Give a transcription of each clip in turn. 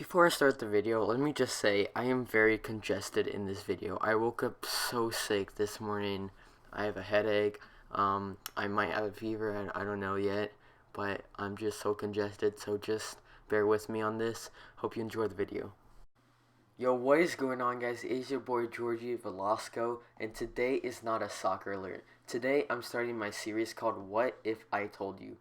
Before I start the video, let me just say I am very congested in this video. I woke up so sick this morning. I have a headache. I might have a fever. I don't know yet, but I'm just so congested. So just bear with me on this. Hope you enjoy the video. Yo, what is going on, guys? It's your boy Georgie Velasco, and today is not a soccer alert. Today I'm starting my series called What If I Told You.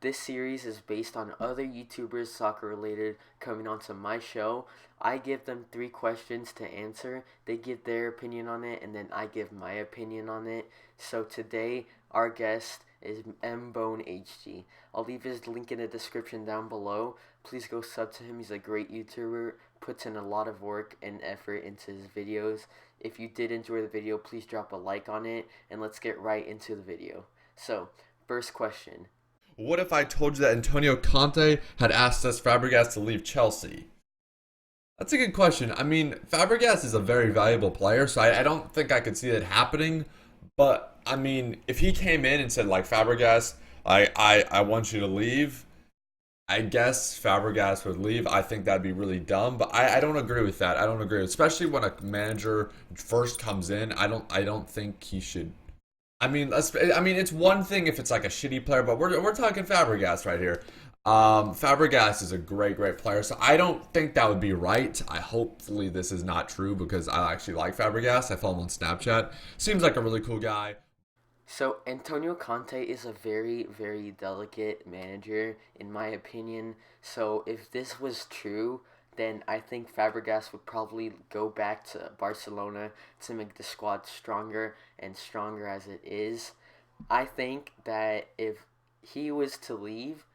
This series is based on other YouTubers soccer related coming onto my show. I give them 3 questions to answer. They give their opinion on it, and then I give my opinion on it. So today our guest is Mbonehd. I'll leave his link in the description down below. Please go sub to him. He's a great YouTuber, puts in a lot of work and effort into his videos. If you did enjoy the video, please drop a like on it, and let's get right into the video. So, first question. What if I told you that Antonio Conte had asked us Fabregas to leave Chelsea? That's a good question. I mean, Fabregas is a very valuable player, so I don't think I could see that happening. But, I mean, if he came in and said, like, Fabregas, I want you to leave, I guess Fabregas would leave. I think that'd be really dumb, but I don't agree with that. I don't agree, especially when a manager first comes in. I don't think he should. I mean, it's one thing if it's like a shitty player, but we're talking Fabregas right here. Fabregas is a great player, so I don't think that would be right. Hopefully this is not true because I actually like Fabregas. I follow him on Snapchat. Seems like a really cool guy. So Antonio Conte is a very delicate manager in my opinion. So if this was true, then I think Fabregas would probably go back to Barcelona to make the squad stronger and stronger as it is. I think that if he was to leave,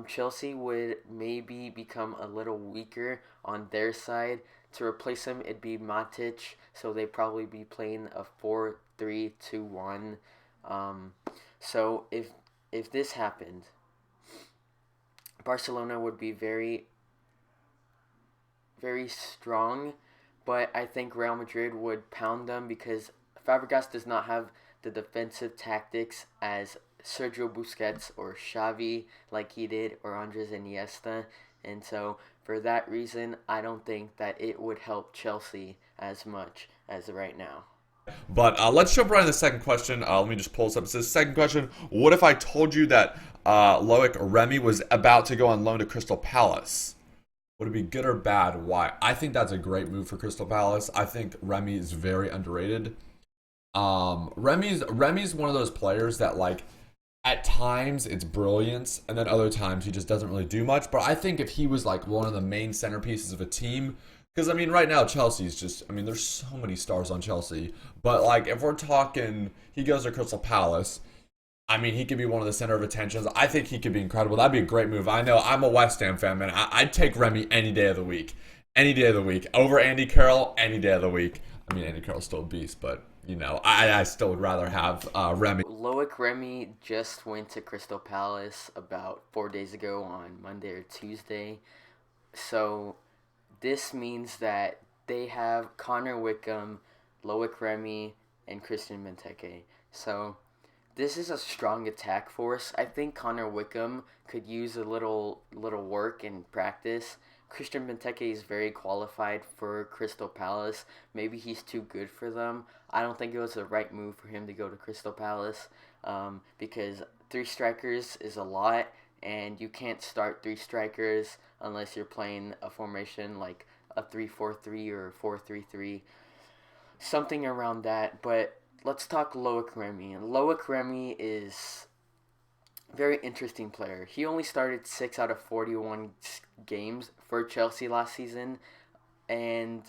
Chelsea would maybe become a little weaker on their side. To replace him, it'd be Matic, so they'd probably be playing a 4-3-2-1. Um, so if this happened, Barcelona would be very strong, but I think Real Madrid would pound them because Fabregas does not have the defensive tactics as Sergio Busquets or Xavi like he did, or Andres Iniesta, and so for that reason, I don't think that it would help Chelsea as much as right now. But let's jump right into the second question. Let me just pull this up. It says, second question: what if I told you that Loic Remy was about to go on loan to Crystal Palace? Would it be good or bad? Why? I think that's a great move for Crystal Palace. I think Remy is very underrated. Remy's one of those players that, like, at times it's brilliance, and then other times he just doesn't really do much. But I think if he was like one of the main centerpieces of a team, because I mean right now Chelsea's just, I mean, there's so many stars on Chelsea, but like if we're talking he goes to Crystal Palace, I mean, he could be one of the center of attentions. I think he could be incredible. That'd be a great move. I know I'm a West Ham fan, man. I'd take Remy any day of the week. Any day of the week. Over Andy Carroll, any day of the week. I mean, Andy Carroll's still a beast, but, you know, I still would rather have Remy. Loic Remy just went to Crystal Palace about 4 days ago on Monday or Tuesday. So this means that they have Connor Wickham, Loic Remy, and Christian Benteke. So this is a strong attack force. I think Connor Wickham could use a little work and practice. Christian Benteke is very qualified for Crystal Palace. Maybe he's too good for them. I don't think it was the right move for him to go to Crystal Palace, because 3 strikers is a lot, and you can't start 3 strikers unless you're playing a formation like a 3-4-3 or a 4-3-3, something around that. But let's talk Loic Remy. And Loic Remy is a very interesting player. He only started 6 out of 41 games for Chelsea last season, and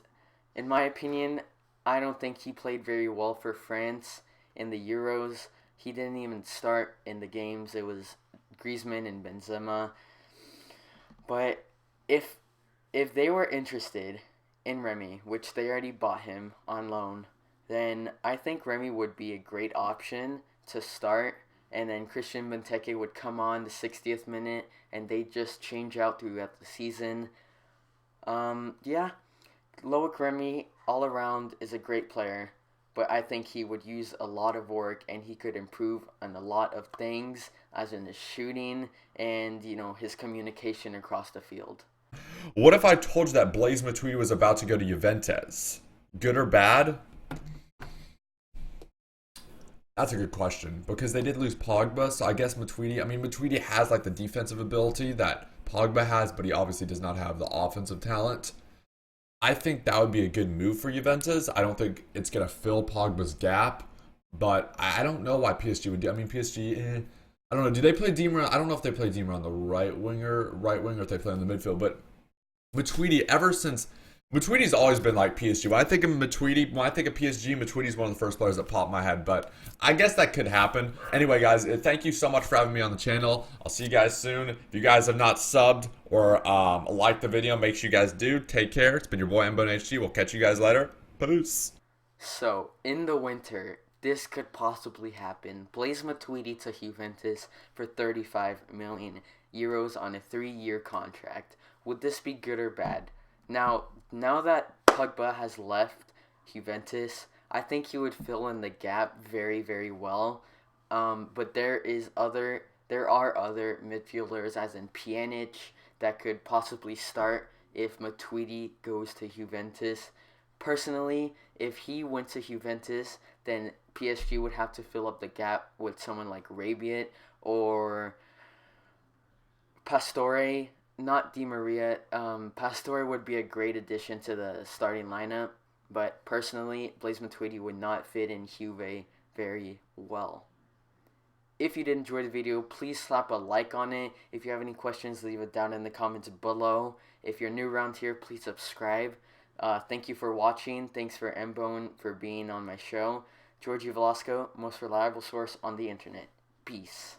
in my opinion, I don't think he played very well for France in the Euros. He didn't even start in the games. It was Griezmann and Benzema. But if if they were interested in Remy, which they already bought him on loan, then I think Remy would be a great option to start, and then Christian Benteke would come on the 60th minute, and they just change out throughout the season. Yeah, Loic Remy all around is a great player, but I think he would use a lot of work, and he could improve on a lot of things, as in his shooting and his communication across the field. What if I told you that Blaise Matuidi was about to go to Juventus? Good or bad? That's a good question because they did lose Pogba, so I guess Matuidi. I mean, Matuidi has like the defensive ability that Pogba has, but he obviously does not have the offensive talent. I think that would be a good move for Juventus. I don't think it's gonna fill Pogba's gap, but I don't know why PSG would do. I mean, PSG. I don't know. Do they play Deemer? I don't know if they play Deemer on the right wing, or if they play in the midfield. But Matuidi, ever since Matuidi's always been like PSG. When I think of PSG, Matuidi's one of the first players that pop in my head. But I guess that could happen. Anyway, guys, thank you so much for having me on the channel. I'll see you guys soon. If you guys have not subbed or liked the video, make sure you guys do. Take care. It's been your boy Mbonehd. We'll catch you guys later. Peace. So, in the winter, this could possibly happen. Blaise Matuidi to Juventus for 35 million euros on a 3-year contract. Would this be good or bad? Now that Pogba has left Juventus, I think he would fill in the gap very, very well. But there are other midfielders, as in Pjanic, that could possibly start if Matuidi goes to Juventus. Personally, if he went to Juventus, then PSG would have to fill up the gap with someone like Rabiot or Pastore, not Di Maria. Pastore would be a great addition to the starting lineup, but personally, Blaise Matuidi would not fit in Juve very well. If you did enjoy the video, please slap a like on it. If you have any questions, leave it down in the comments below. If you're new around here, please subscribe. Thank you for watching. Thanks for Mbone for being on my show. Georgie Velasco, most reliable source on the internet. Peace.